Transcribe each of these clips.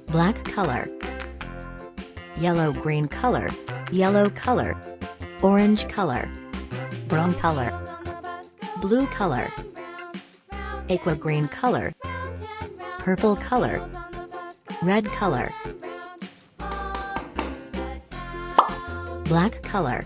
black color, yellow-green color, yellow color, orange color, brown color, blue color, aqua green color, purple color, red color, black color,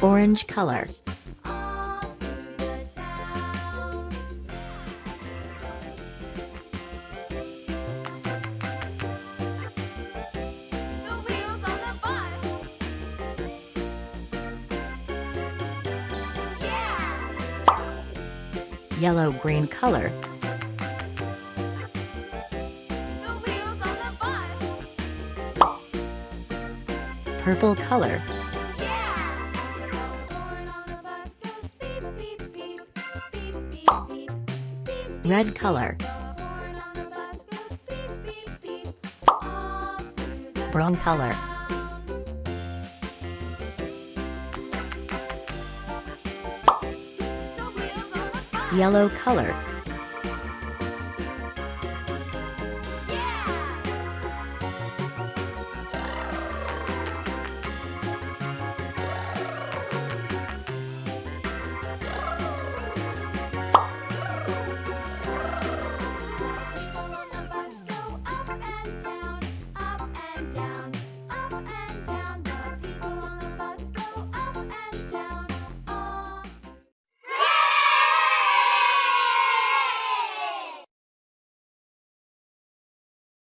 orange color, yellow-green color, purple color, red color, brown color, yellow color,